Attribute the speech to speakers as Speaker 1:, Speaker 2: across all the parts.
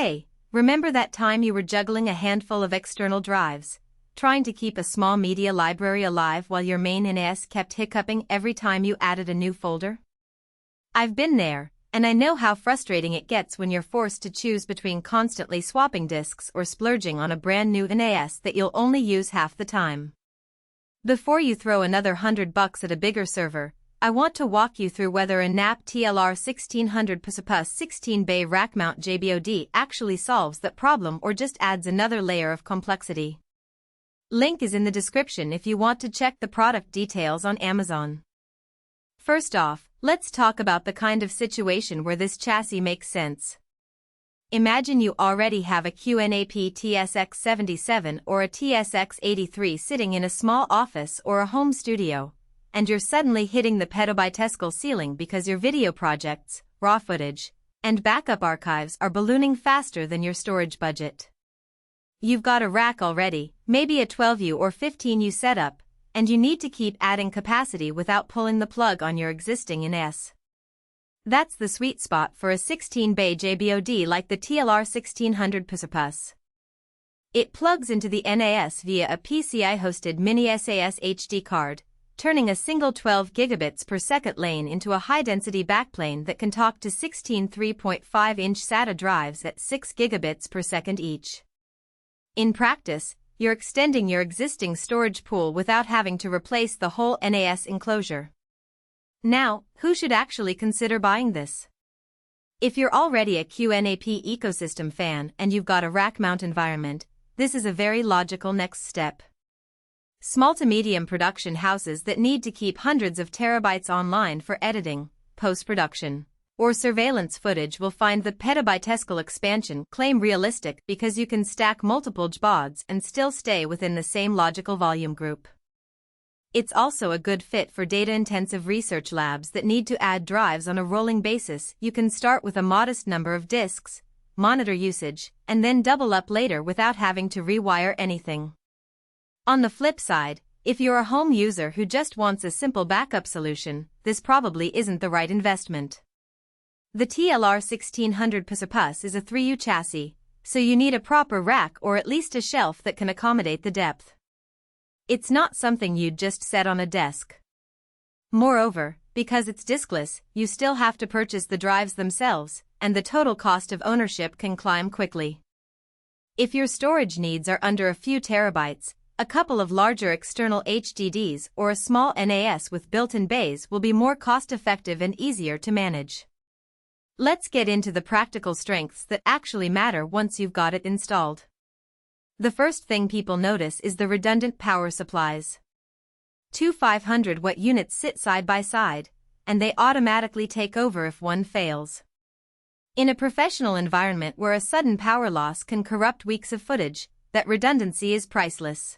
Speaker 1: Hey, remember that time you were juggling a handful of external drives, trying to keep a small media library alive while your main NAS kept hiccuping every time you added a new folder? I've been there, and I know how frustrating it gets when you're forced to choose between constantly swapping disks or splurging on a brand new NAS that you'll only use half the time. Before you throw another $100 at a bigger server, I want to walk you through whether a QNAP TLR1600PES 16-bay rack mount JBOD actually solves that problem or just adds another layer of complexity. Link is in the description if you want to check the product details on Amazon. First off, let's talk about the kind of situation where this chassis makes sense. Imagine you already have a QNAP TSX77 or a TSX83 sitting in a small office or a home studio, and you're suddenly hitting the petabyte-Scale ceiling because your video projects, raw footage, and backup archives are ballooning faster than your storage budget. You've got a rack already, maybe a 12U or 15U setup, and you need to keep adding capacity without pulling the plug on your existing NAS. That's the sweet spot for a 16-bay JBOD like the TLR1600PES. It plugs into the NAS via a PCIe-hosted Mini-SAS HD card, turning a single 12 gigabits per second lane into a high-density backplane that can talk to 16 3.5-inch SATA drives at 6 gigabits per second each. In practice, you're extending your existing storage pool without having to replace the whole NAS enclosure. Now, who should actually consider buying this? If you're already a QNAP ecosystem fan and you've got a rack mount environment, this is a very logical next step. Small to medium production houses that need to keep hundreds of terabytes online for editing, post-production, or surveillance footage will find the petabyte-Scale expansion claim realistic because you can stack multiple JBODs and still stay within the same logical volume group. It's also a good fit for data-intensive research labs that need to add drives on a rolling basis. You can start with a modest number of disks, monitor usage, and then double up later without having to rewire anything. On the flip side, if you're a home user who just wants a simple backup solution, this probably isn't the right investment. The TLR1600PES is a 3U chassis, so you need a proper rack or at least a shelf that can accommodate the depth. It's not something you'd just set on a desk. Moreover, because it's diskless, you still have to purchase the drives themselves, and the total cost of ownership can climb quickly. If your storage needs are under a few terabytes, a couple of larger external HDDs or a small NAS with built-in bays will be more cost-effective and easier to manage. Let's get into the practical strengths that actually matter once you've got it installed. The first thing people notice is the redundant power supplies. Two 500-watt units sit side by side, and they automatically take over if one fails. In a professional environment where a sudden power loss can corrupt weeks of footage, that redundancy is priceless.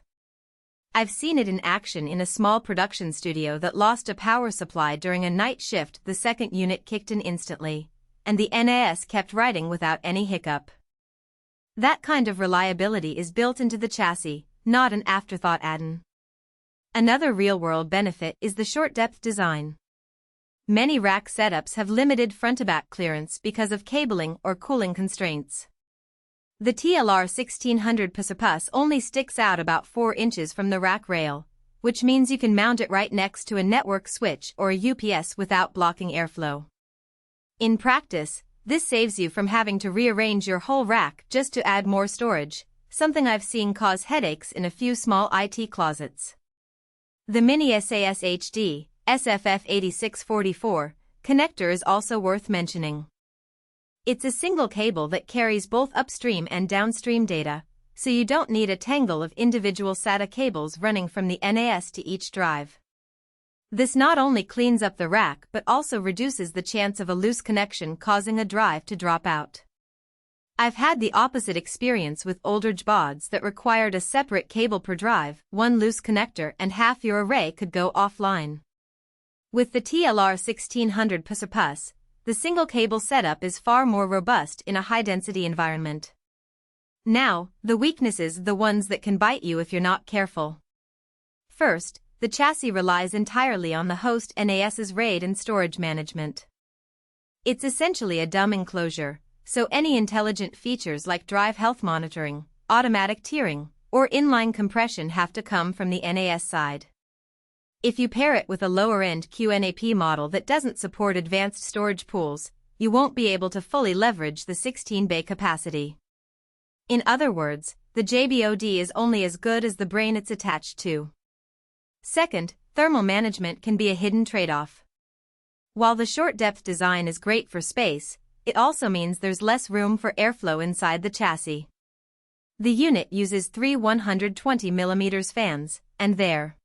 Speaker 1: I've seen it in action in a small production studio that lost a power supply during a night shift. The second unit kicked in instantly, and the NAS kept writing without any hiccup. That kind of reliability is built into the chassis, not an afterthought add-on. Another real-world benefit is the short-depth design. Many rack setups have limited front-to-back clearance because of cabling or cooling constraints. The TLR1600PES only sticks out about 4 inches from the rack rail, which means you can mount it right next to a network switch or a UPS without blocking airflow. In practice, this saves you from having to rearrange your whole rack just to add more storage, something I've seen cause headaches in a few small IT closets. The Mini-SAS HD SFF8644 connector is also worth mentioning. It's a single cable that carries both upstream and downstream data, so you don't need a tangle of individual SATA cables running from the NAS to each drive. This not only cleans up the rack but also reduces the chance of a loose connection causing a drive to drop out. I've had the opposite experience with older JBODs that required a separate cable per drive. One loose connector and half your array could go offline. With the TLR1600PES, the single cable setup is far more robust in a high-density environment. Now, the weaknesses, the ones that can bite you if you're not careful. First, the chassis relies entirely on the host NAS's RAID and storage management. It's essentially a dumb enclosure, so any intelligent features like drive health monitoring, automatic tiering, or inline compression have to come from the NAS side. If you pair it with a lower-end QNAP model that doesn't support advanced storage pools, you won't be able to fully leverage the 16-bay capacity. In other words, the JBOD is only as good as the brain it's attached to. Second, thermal management can be a hidden trade-off. While the short-depth design is great for space, it also means there's less room for airflow inside the chassis. The unit uses three 120mm fans, and they're